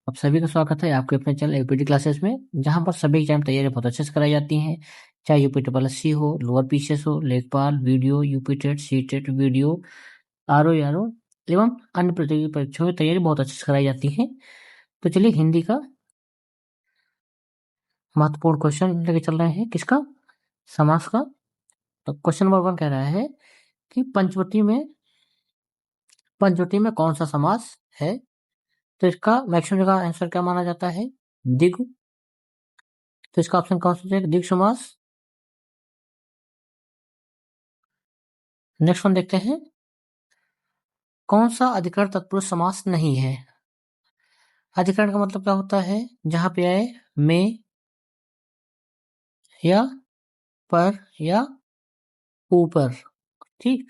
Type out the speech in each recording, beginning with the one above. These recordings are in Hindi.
आप सभी का स्वागत है आपके अपने चैनल यूपीटी क्लासेस में, जहां पर सभी एग्जाम तैयारी बहुत अच्छे से कराई जाती हैं। चाहे यूपी ट्रिपल एससी हो, लोअर पीसीएस हो, लेखपाल, VDO, UP TET, C TET, VDO, RO एवं अन्य प्रतियोगी परीक्षाओं की तैयारी बहुत अच्छे से कराई जाती है। तो चलिए हिंदी का महत्वपूर्ण क्वेश्चन लेके चल रहे हैं। किसका? समास का। तो क्वेश्चन नंबर 1 कह रहा है कि पंचवटी में कौन सा समास है? तो इसका मैक्सिमम जगह आंसर क्या माना जाता है? द्विगु। तो इसका ऑप्शन कौन सा हो जाएगा? द्विगु समास। नेक्स्ट वन देखते हैं। कौन सा अधिकरण तत्पुरुष समास नहीं है? अधिकरण का मतलब क्या होता है? जहां पे आए में या पर या ऊपर। ठीक।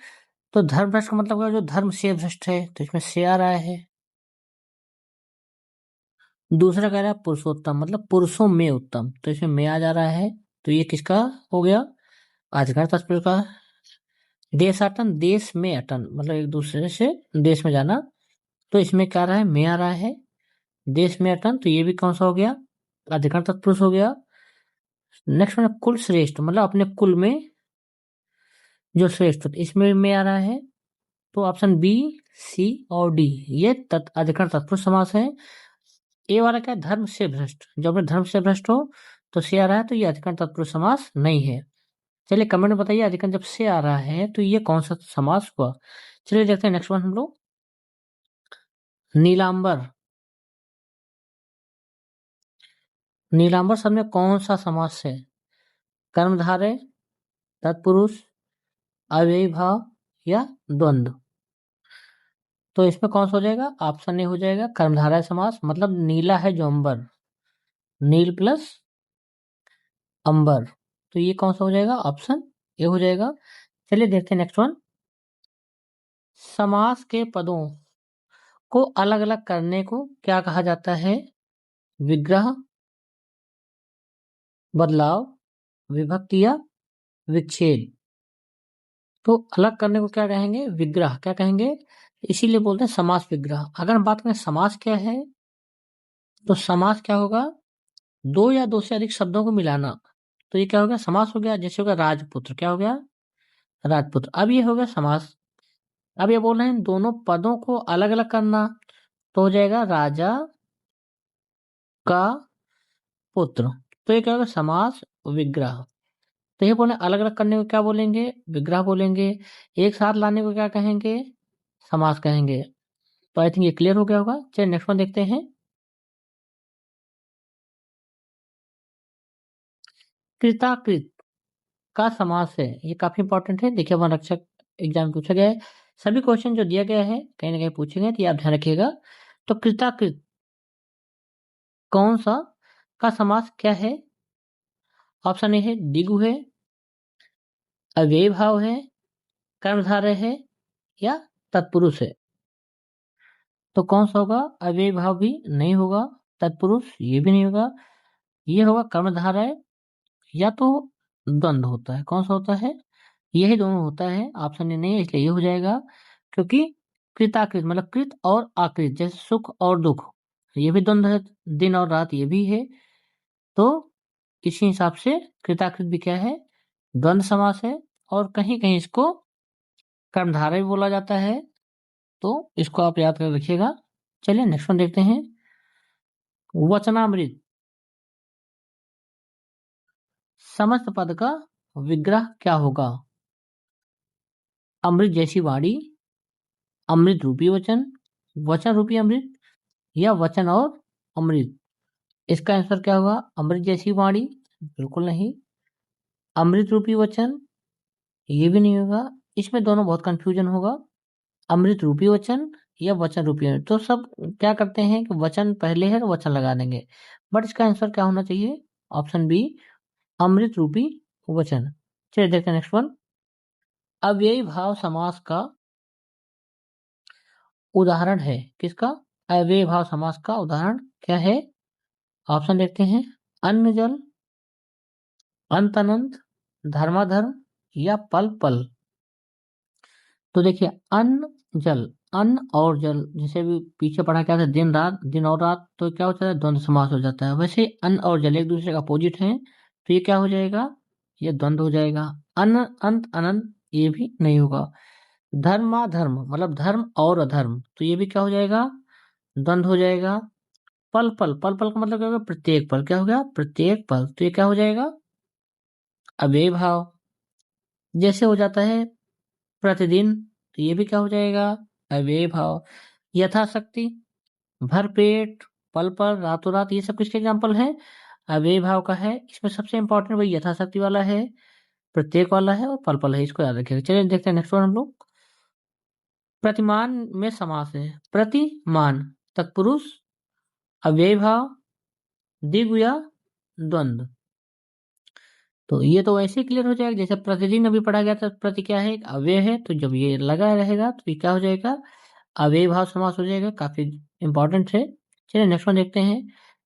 तो धर्म भ्रष्ट का मतलब क्या? जो धर्म से भ्रष्ट है, तो इसमें से आ रहा है। दूसरा कह रहा है पुरुषोत्तम, मतलब पुरुषों में उत्तम, तो इसमें में आ जा रहा है। तो ये किसका हो गया? अधिकरण तत्पुरुष का। देशाटन, देश में अटन, मतलब एक दूसरे से देश में जाना, तो इसमें क्या आ रहा है? में आ रहा है। देश में अटन, तो ये भी कौन सा हो गया? अधिकरण तत्पुरुष हो गया। नेक्स्ट में कुल श्रेष्ठ, मतलब अपने कुल में जो श्रेष्ठ होते, इसमें में आ रहा है। तो ऑप्शन बी, सी और डी ये अधिकरण तत्पुरुष समास है। ए वाला क्या है? धर्म से भ्रष्ट, जो अपने धर्म से भ्रष्ट हो तो से आ रहा है, तो ये अधिकरण तत्पुरुष समास नहीं है। चलिए कमेंट में बताइए, अधिकरण जब से आ रहा है तो ये कौन सा समास हुआ? चलिए देखते हैं नेक्स्ट वन हम लोग। नीलांबर। नीलांबर शब्द में कौन सा समास है? कर्मधारय, तत्पुरुष, अव्ययी भाव या द्वंद्व। तो इसमें कौन सा हो जाएगा? ऑप्शन ए हो जाएगा कर्मधारय समास, मतलब नीला है जो अंबर, नील प्लस अंबर, तो ये कौन सा हो जाएगा? ऑप्शन ए हो जाएगा। चलिए देखते हैं नेक्स्ट वन। समास के पदों को अलग अलग करने को क्या कहा जाता है? विग्रह, बदलाव, विभक्ति या विच्छेद। तो अलग करने को क्या कहेंगे? विग्रह। क्या कहेंगे? इसीलिए बोलते हैं समास विग्रह। अगर हम बात करें समास क्या है, तो समास क्या होगा? दो या दो से अधिक शब्दों को मिलाना, तो ये क्या हो गया? समास हो गया। जैसे हो गया राजपुत्र, क्या हो गया? राजपुत्र। अब ये हो गया समास। अब ये बोल रहे हैं दोनों पदों को अलग अलग करना, तो हो जाएगा राजा का पुत्र। तो ये क्या होगा? समास विग्रह। तो ये बोले अलग अलग करने को क्या बोलेंगे? विग्रह बोलेंगे। एक साथ लाने को क्या कहेंगे? समास कहेंगे। तो आई थिंक ये क्लियर हो गया होगा। चलिए नेक्स्ट वन देखते हैं। कृताकृत का समास है, ये काफी इंपॉर्टेंट है। देखिए वन रक्षक एग्जाम में पूछा गया है। सभी क्वेश्चन जो दिया गया है कहीं ना कहीं पूछेंगे, तो ये आप ध्यान रखिएगा। तो कृताकृत कौन सा का समास क्या है? ऑप्शन ए है द्विगु है, अव्ययी भाव है, कर्मधारय है या तत्पुरुष है। तो कौन सा होगा? अव्ययी भाव भी नहीं होगा, तत्पुरुष ये भी नहीं होगा, ये होगा कर्मधारय या तो द्वंद्व होता है। कौन सा होता है? यही दोनों होता है। ऑप्शन ए नहीं है, इसलिए ये हो जाएगा। क्योंकि कृताकृत मतलब कृत और आकृत, जैसे सुख और दुख, ये भी द्वंद्व है। दिन और रात ये भी है। तो इसी हिसाब से कृताकृत भी क्या है? द्वंद्व समास है। और कहीं कहीं इसको कर्मधारय भी बोला जाता है। तो इसको आप याद कर रखिएगा। चलिए नेक्स्ट वन देखते हैं। वचनामृत समस्त पद का विग्रह क्या होगा? अमृत जैसी वाणी, अमृत रूपी वचन, वचन रूपी अमृत या वचन और अमृत। इसका आंसर क्या होगा? अमृत जैसी वाणी बिल्कुल नहीं, अमृत रूपी वचन ये भी नहीं होगा। इसमें दोनों बहुत कंफ्यूजन होगा, अमृत रूपी वचन या वचन रूपी अमृत। तो सब क्या करते हैं कि वचन पहले है तो वचन लगा देंगे, बट इसका आंसर क्या होना चाहिए? ऑप्शन बी, अमृत रूपी वचन। चलिए देखते हैं नेक्स्ट वन। अव्ययी भाव समास का उदाहरण है। किसका? अव्ययी भाव समास का उदाहरण क्या है? ऑप्शन देखते हैं। अन्न जल, अंत अनंत, धर्माधर्म या पल पल। तो देखिए अन्न जल, अन्न और जल, जैसे भी पीछे पढ़ा क्या था, दिन रात, दिन और रात, तो क्या होता है, द्वंद्व समास हो जाता है। वैसे अन्न और जल एक दूसरे का अपोजिट है, तो ये क्या हो जाएगा, ये द्वंद्व हो जाएगा। अन्न अंत अनंत, ये भी नहीं होगा। धर्माधर्म मतलब धर्म और अधर्म, तो ये भी क्या हो जाएगा, द्वंद्व हो जाएगा। पल पल, पल पल का मतलब क्या होगा, प्रत्येक पल, क्या हो गया, प्रत्येक पल, तो ये क्या हो जाएगा, अव्यय भाव। जैसे हो जाता है प्रतिदिन, तो ये भी क्या हो जाएगा, अव्यय भाव। यथाशक्ति, भरपेट, पल पल, रातों रात, ये सब किसके एग्जाम्पल है, अव्यय भाव का है। इसमें सबसे इंपॉर्टेंट वही यथाशक्ति वाला है, प्रत्येक वाला है, और पल पल है, इसको याद रखिएगा। चलिए देखते हैं नेक्स्ट वन हम लोग। प्रतिमान में समास है, प्रतिमान तत्पुरुष, अव्यय भाव, द्विगु या द्वंद्व। तो ये तो वैसे ही क्लियर हो जाएगा, जैसे प्रतिदिन अभी पढ़ा गया था, प्रति क्या है, एक अव्यय है, तो जब ये लगा रहेगा तो ये क्या हो जाएगा, अव्यय भाव समास हो जाएगा। काफी इंपॉर्टेंट है। चलिए नेक्स्ट वन देखते हैं।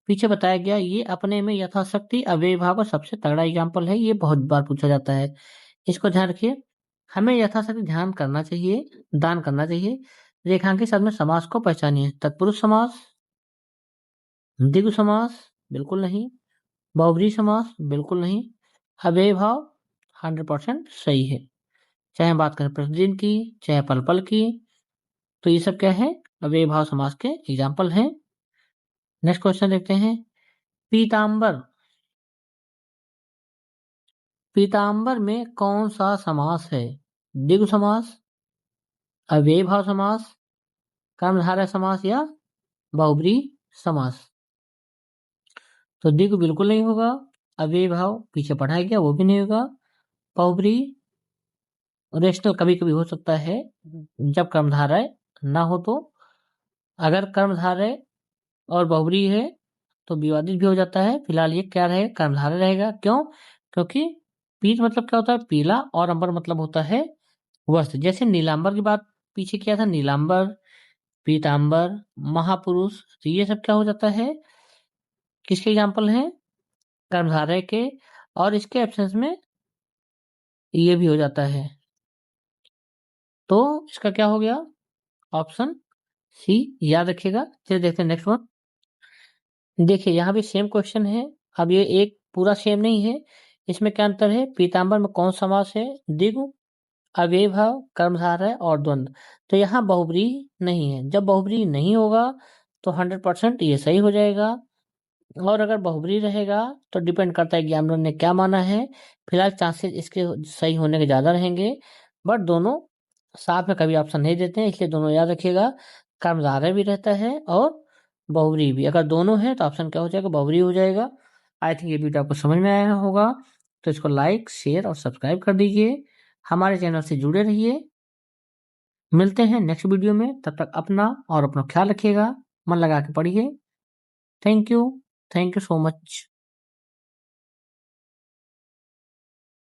पीछे बताया गया ये अपने में यथाशक्ति अव्यय भाव का सबसे तगड़ा एग्जाम्पल है, ये बहुत बार पूछा जाता है, इसको ध्यान रखिए। हमें यथाशक्ति ध्यान करना चाहिए, दान करना चाहिए। रेखांकित शब्द में समास को पहचानिए। तत्पुरुष समास, द्विगु समास, बिल्कुल नहीं। बहुब्रीहि समास, बिल्कुल नहीं। अव्यय भाव 100% सही है। चाहे हम बात करें प्रतिदिन की, चाहे पल पल की, तो ये सब क्या है, अव्यय भाव समास के एग्जाम्पल हैं। नेक्स्ट क्वेश्चन देखते हैं। पीताम्बर, पीताम्बर में कौन सा समास है, द्विगु समास, अव्यय भाव समास, कर्मधारय समास या बहुब्रीहि समास। तो द्विगु बिल्कुल नहीं होगा, अव्यय भाव पीछे पढ़ाया गया वो भी नहीं होगा, बहुब्रीहि रेशनल कभी कभी हो सकता है जब कर्मधारय ना हो तो। अगर कर्मधारय और बहुब्रीहि है तो विवादित भी हो जाता है। फिलहाल ये क्या रहेगा, कर्मधारय रहेगा। क्यों, क्योंकि पीत मतलब क्या होता है, पीला, और अंबर मतलब होता है वस्त्र। जैसे नीलांबर की बात पीछे किया था, नीलांबर, पीतांबर, महापुरुष, तो ये सब क्या हो जाता है, किसके एग्जाम्पल हैं, कर्मधारय के। और इसके एब्सेंस में ये भी हो जाता है, तो इसका क्या हो गया, ऑप्शन सी याद रखिएगा। चलिए देखते हैं नेक्स्ट वन। देखिए यहाँ भी सेम क्वेश्चन है, अब ये एक पूरा सेम नहीं है। इसमें क्या अंतर है, पीतांबर में कौन समास है, द्विगु, अव्यय भाव, कर्मधारय और द्वंद्व। तो यहाँ बहुब्रीहि नहीं है। जब बहुब्रीहि नहीं होगा तो 100% ये सही हो जाएगा। और अगर बहुब्रीहि रहेगा तो डिपेंड करता है एग्जामिनर ने क्या माना है। फिलहाल चांसेस इसके सही होने के ज्यादा रहेंगे, बट दोनों साथ में कभी ऑप्शन नहीं देते हैं, इसलिए दोनों याद रखिएगा। कर्मधारय भी रहता है और बहुब्रीहि भी। अगर दोनों है तो ऑप्शन क्या हो जाएगा, बहुब्रीहि हो जाएगा। आई थिंक ये वीडियो आपको समझ में आया होगा, तो इसको लाइक, शेयर और सब्सक्राइब कर दीजिए। हमारे चैनल से जुड़े रहिए। मिलते हैं नेक्स्ट वीडियो में, तब तक अपना और अपना ख्याल रखिएगा, मन लगा के पढ़िए। Thank you, thank you so much.